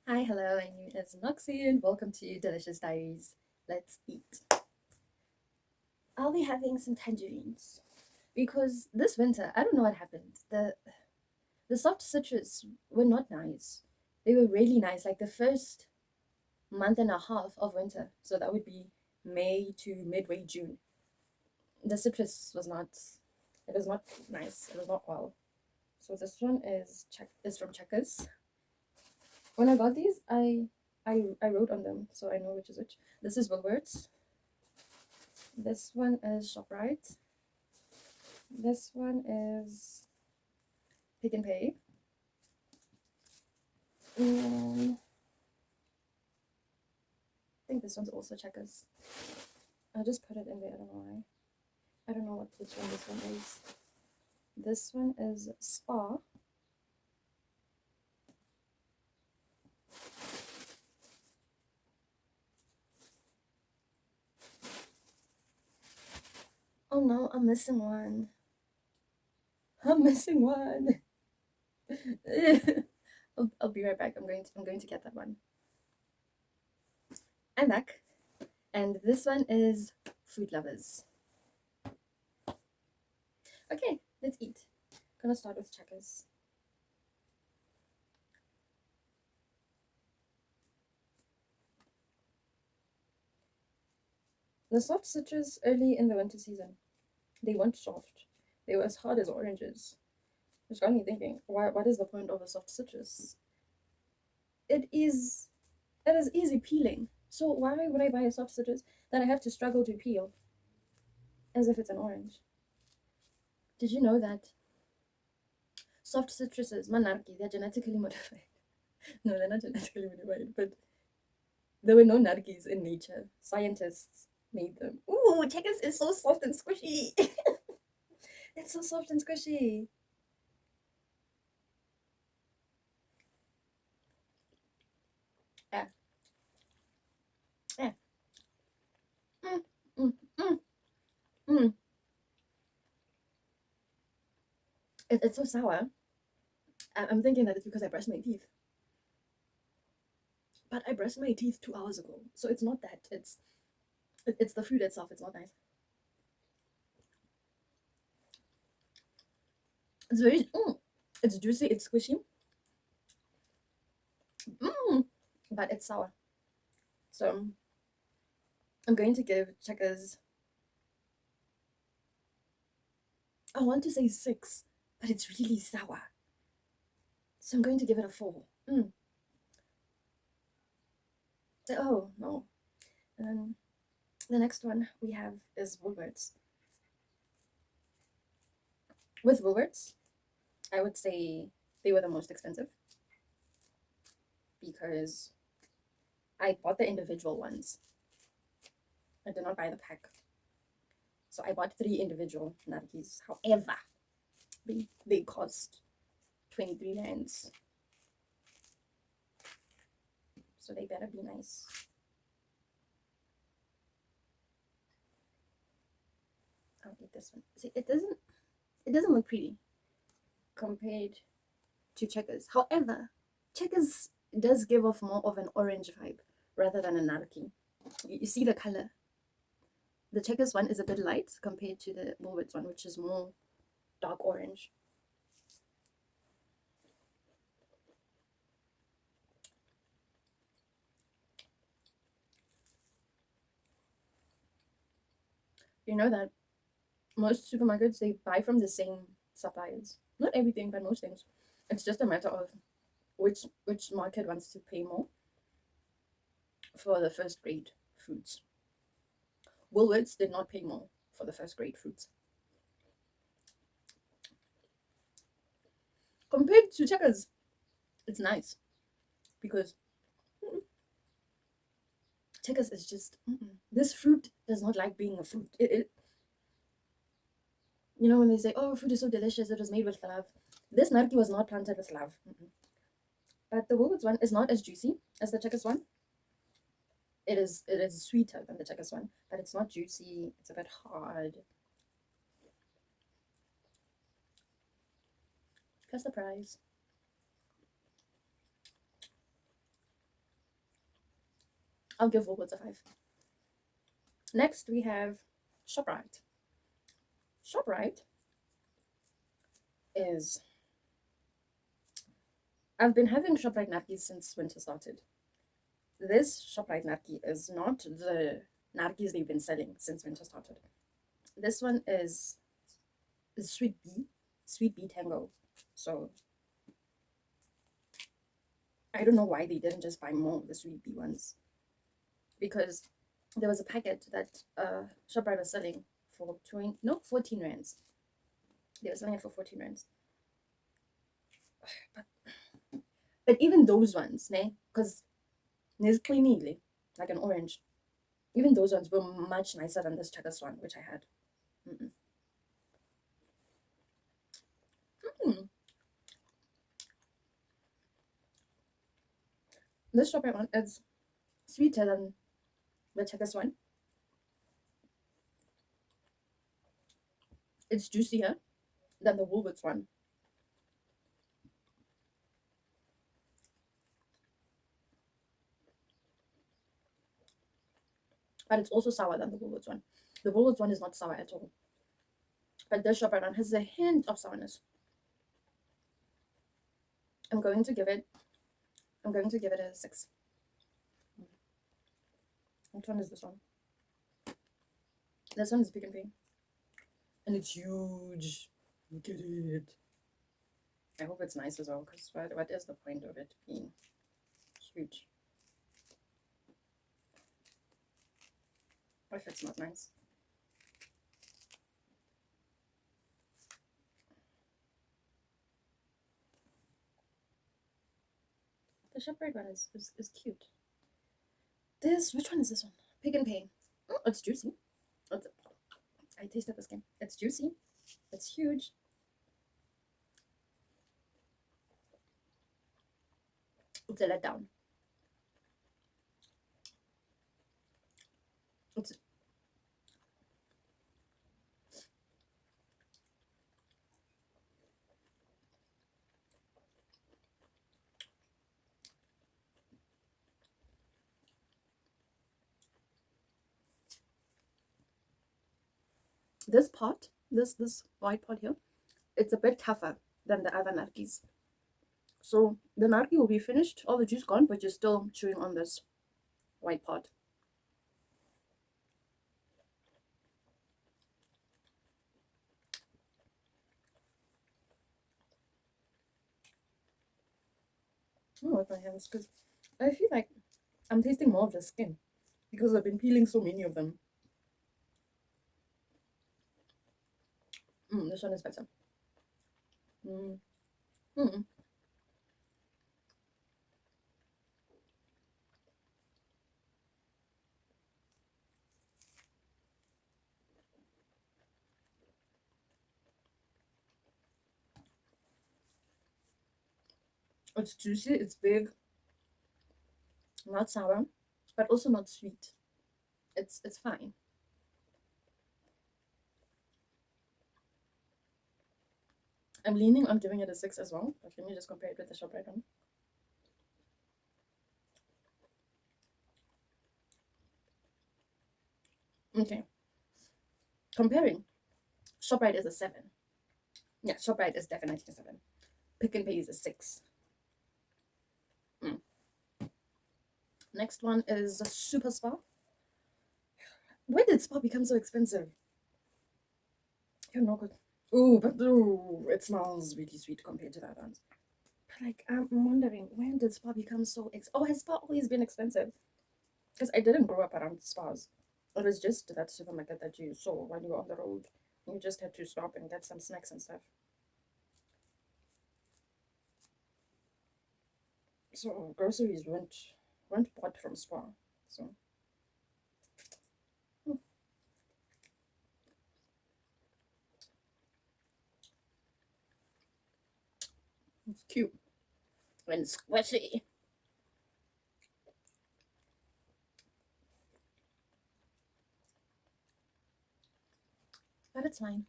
Hi, hello, my name is Naartjie and welcome to Delicious Diaries. Let's eat. I'll be having some tangerines because this winter, I don't know what happened. The soft citrus were not nice. They were really nice, like the first month and a half of winter. So that would be May to midway June. The citrus was not, it was not nice. It was not well. So this one is from Checkers. When I got these, I wrote on them so I know which is which. This is Woolworths. This one is ShopRite. This one is Pick and Pay. And I think this one's also Checkers. I just put it in there. I don't know why. I don't know which one this one is. This one is Spa. Oh no, I'm missing one. I'm missing one. I'll be right back. I'm going to get that one. I'm back, and this one is Food Lovers. Okay, let's eat. Gonna start with Checkers. The soft citrus early in the winter season. They weren't soft. They were as hard as oranges. Which got me thinking, what is the point of a soft citrus? It is it is easy peeling. So why would I buy a soft citrus that I have to struggle to peel as if it's an orange? Did you know that soft citruses, Naartjie, they're genetically modified? No, they're not genetically modified, but there were no Naartjies in nature. Scientists made them. Ooh, checkers is so soft and squishy. It's so soft and squishy. Ah, ah. Mm, mm, mm, mm. It's so sour. I'm thinking that it's because I brushed my teeth. But I brushed my teeth 2 hours ago, so it's not that. It's the food itself. It's not nice. It's very. It's juicy. It's squishy. But it's sour. So I'm going to give Checkers. I want to say 6, but it's really sour. So I'm going to give it a 4. Oh no. And the next one we have is Woolworths. With Woolworths, I would say they were the most expensive because I bought the individual ones. I did not buy the pack. So I bought 3 individual Naartjies. However, they cost 23 rands. So they better be nice. I'll eat this one. See, it doesn't look pretty compared to Checkers. However, Checkers does give off more of an orange vibe rather than a Naartjie. You see the color. The Checkers one is a bit light compared to the Woolworths one, which is more dark orange. You know that most supermarkets, they buy from the same suppliers. Not everything, but most things. It's just a matter of which market wants to pay more for the first grade foods. Woolworths did not pay more for the first grade foods. Compared to Checkers, it's nice because Checkers is just this fruit does not like being a fruit. You know when they say, "Oh, food is so delicious, it was made with love." This Naartjie was not planted with love. But the Woolworths one is not as juicy as the Checkers one. It is sweeter than the Checkers one, but it's not juicy. It's a bit hard. Plus the price. I'll give Woolworths a 5. Next, we have ShopRite. ShopRite is... I've been having ShopRite Naartjie since winter started. This ShopRite Naartjie is not the Naartjies they've been selling since winter started. This one is Sweet Bee Tango. So I don't know why they didn't just buy more of the Sweet Bee ones, because there was a packet that ShopRite was selling for 14 rands. They were selling it for 14 rands. But even those ones, because there's cleanly like an orange. Even those ones were much nicer than this Citrius one, which I had. This ShopRite one is sweeter than the Citrius one. It's juicier than the Woolworths one. But it's also sour than the Woolworths one. The Woolworths one is not sour at all. But this ShopRite one has a hint of sourness. I'm going to give it a 6. Which one is this one? This one is Big and Pink. And it's huge. Look at it. I hope it's nice as well, because what is the point of it being huge? What if it's not nice? The ShopRite one is cute. Which one is this one? Pig and Pay. Oh, it's juicy. I tasted the skin. It's juicy. It's huge. It's a letdown. This pot, this white pot here, it's a bit tougher than the other Naartjies. So the Naartjie will be finished, all the juice gone, but you're still chewing on this white pot. Oh, with my hands, because I feel like I'm tasting more of the skin because I've been peeling so many of them. This one is better. It's juicy, it's big, not sour, but also not sweet. It's fine. I'm leaning on giving it a 6 as well, but let me just compare it with the ShopRite one. Okay. Comparing, ShopRite is a 7. Yeah, ShopRite is definitely a 7. Pick and Pay is a 6. Next one is a Super Spa. When did Spa become so expensive? You're not good. Ooh, but it smells really sweet compared to the other ones. But like, I'm wondering, when did Spa become so has Spa always been expensive? Because I didn't grow up around spas. It was just that supermarket that you saw when you were on the road. You just had to stop and get some snacks and stuff. So groceries weren't bought from Spa. So it's cute and squishy. But it's fine.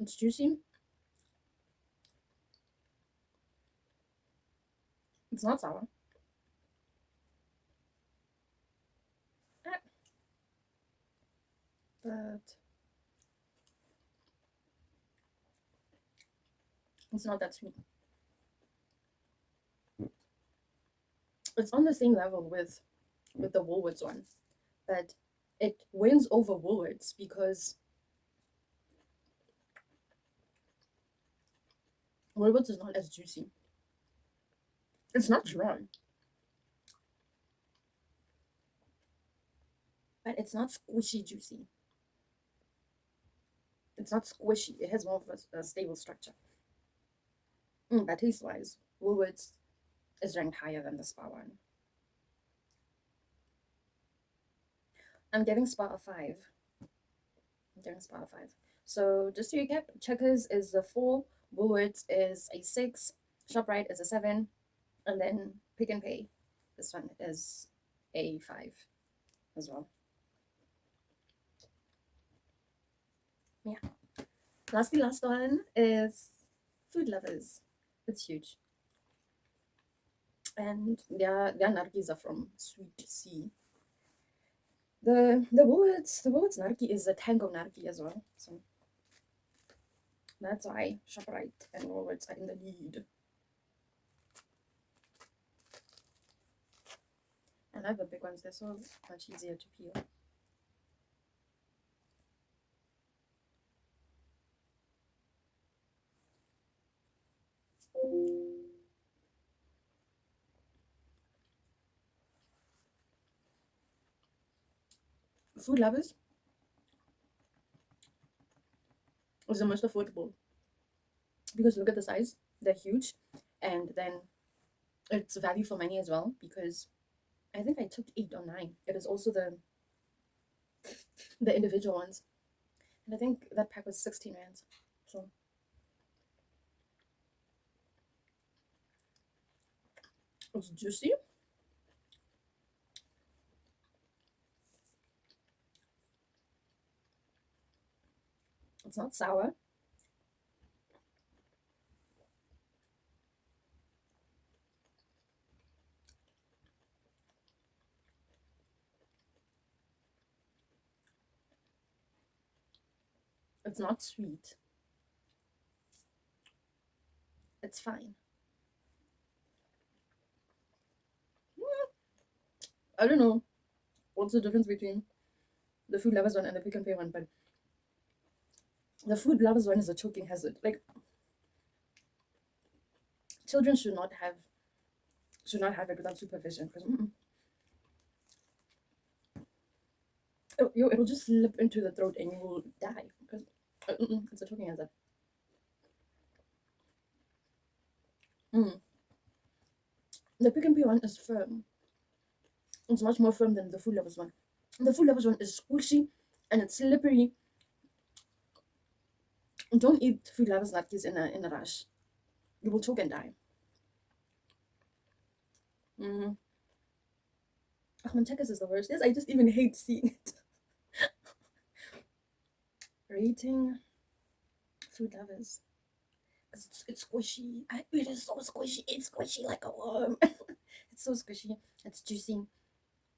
It's juicy. It's not sour. But it's not that sweet. It's on the same level with the Woolworths one, but it wins over Woolworths because Woolworths is not as juicy. It's not dry, but it's not squishy juicy. It's not squishy. It has more of a stable structure. But taste-wise, Woolworths is ranked higher than the Spa one. I'm giving Spa a 5. I'm giving Spa a 5. So just to recap, Checkers is a 4, Woolworths is a 6, ShopRite is a 7, and then Pick and Pay, this one is a 5 as well. Yeah. Last one is Food Lovers. It's huge. And their Naartjies are from Sweet Sea. The Woolworths Naartjie is a tango Naartjie as well. So that's why ShopRite and Woolworths are in the lead. I like the big ones, they're so much easier to peel. Food Lovers is the most affordable because look at the size, they're huge, and then it's value for money as well because I think I took 8 or 9. It is also the individual ones, and I think that pack was 16 rands. So it's juicy. It's not sour. It's not sweet. It's fine. I don't know what's the difference between the Food Lovers one and the Pick and Pay one, but the Food Lovers one is a choking hazard. Like, children should not have it without supervision because it'll just slip into the throat and you will die because it's a choking hazard. The Pick and Pay one is firm. It's much more firm than the Food Lovers one. The Food Lovers one is squishy and it's slippery. Don't eat Food Lovers Naartjies in a rush. You will choke and die. Oh, man, Checkers is the worst. Yes, I just even hate seeing it. Rating Food Lovers. It's squishy. It is so squishy. It's squishy like a worm. It's so squishy. It's juicy.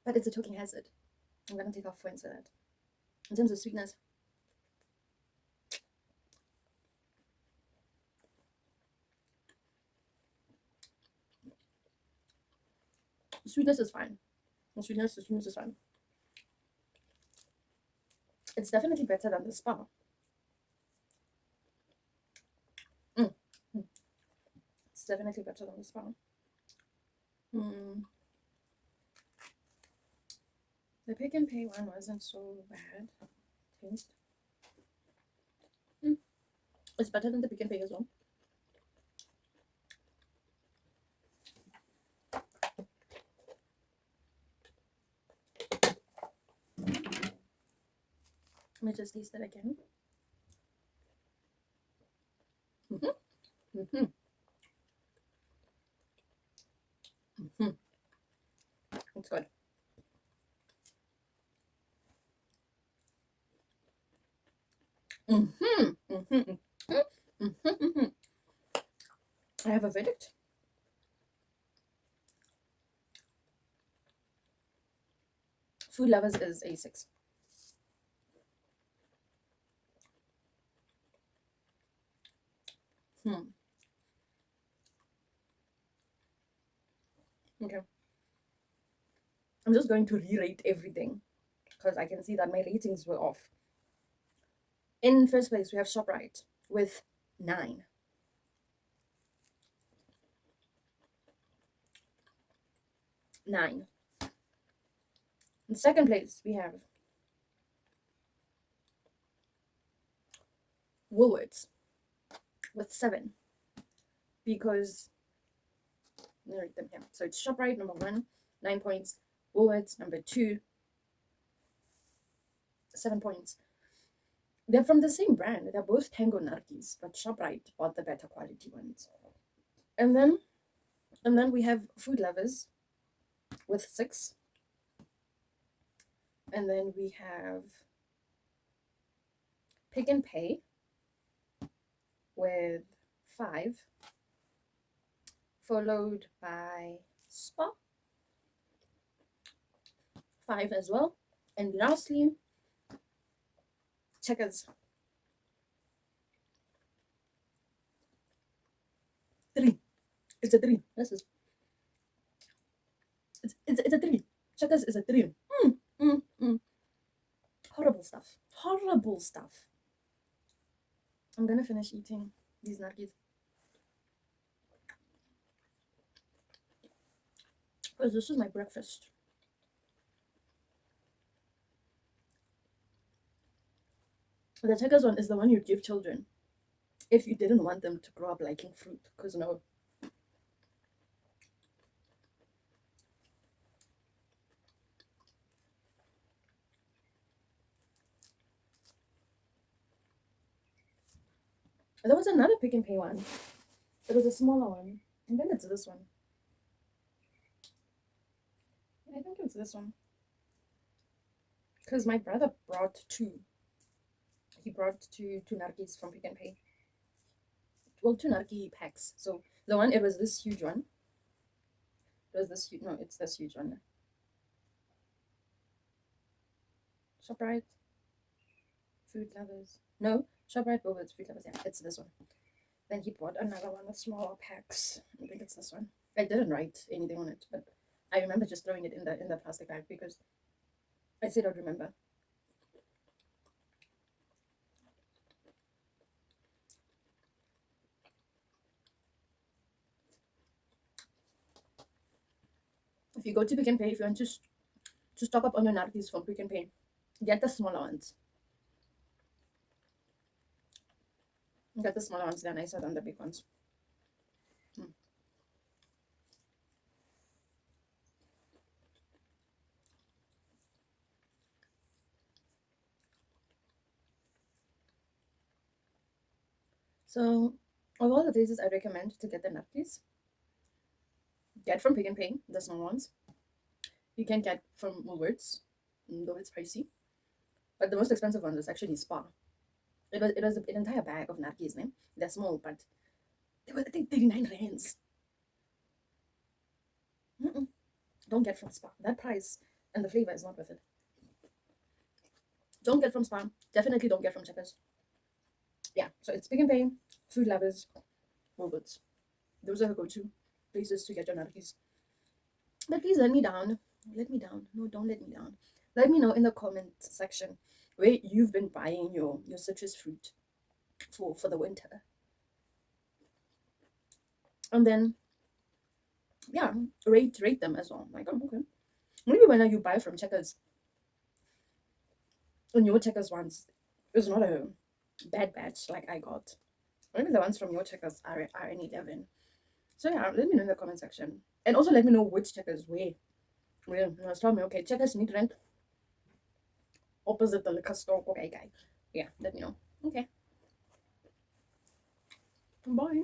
But it's a choking hazard. I'm gonna take off points for that. In terms of sweetness, sweetness is fine. The sweetness is fine. It's definitely better than the Spa. It's definitely better than the Spa. The Pick and Pay one wasn't so bad. Taste. It's better than the Pick and Pay as well. Let me just taste it again. It's good. I have a verdict. Food Lovers is a 6. Okay. I'm just going to re-rate everything because I can see that my ratings were off. In first place, we have ShopRite with 9. In second place, we have Woolworths with 7 because let me rate them here. So it's ShopRite number 1, 9 points. Woolworths number 2, 7 points. They're from the same brand. They're both Tango Naartjies, but ShopRite bought the better quality ones. And then we have Food Lovers with 6. And then we have Pick and Pay with 5, followed by Spa, 5 as well. And lastly, Checkers, 3. It's a 3. This is it's a 3. Checkers is a 3. Horrible stuff. Horrible stuff. I'm gonna finish eating these Naartjies because this is my breakfast. The Checkers one is the one you give children if you didn't want them to grow up liking fruit, because no. There was another Pick and Pay one. It was a smaller one. I think it's this one. I think it's this one. Because my brother brought 2. He brought two Naartjies from Pick and Pay. Well, 2 Naartjie packs. So the one, it was this huge one. It was this huge, no, it's this huge one. ShopRite, Food Lovers. No, ShopRite, Woolworths, Food Lovers. Yeah, it's this one. Then he bought another one with smaller packs. I think it's this one. I didn't write anything on it, but I remember just throwing it in the plastic bag because I said I'd remember. If you go to Pick and Pay, if you want to stock up on your Naartjies from Pick and Pay, get the smaller ones. Get the smaller ones, they're nicer than the big ones. So, of all the places I recommend to get the Naartjies, get from Pick and Pay, the small ones. You can get from Woolworths, though it's pricey. But the most expensive one was actually Spa. It was an entire bag of Naartjies, name. They're small, but they were, I think, 39 rands. Don't get from Spa. That price and the flavor is not worth it. Don't get from Spa. Definitely don't get from Checkers. Yeah, so it's Pick and Pay, Food Lovers, Woolworths. Those are the go-to places to get your Naartjies. But please let me down. Let me down. No, don't let me down. Let me know in the comment section where you've been buying your citrus fruit for the winter. And then, yeah, rate them as well. Like, oh, okay. Maybe when you buy from Checkers, and your Checkers ones is not a bad batch like I got. Maybe the ones from your Checkers are an 11. So yeah, let me know in the comment section. And also let me know which Checkers where. Tell me, okay, Checkers need rent. Opposite the liquor store. Okay, guy. Yeah, let me know. Okay. Bye.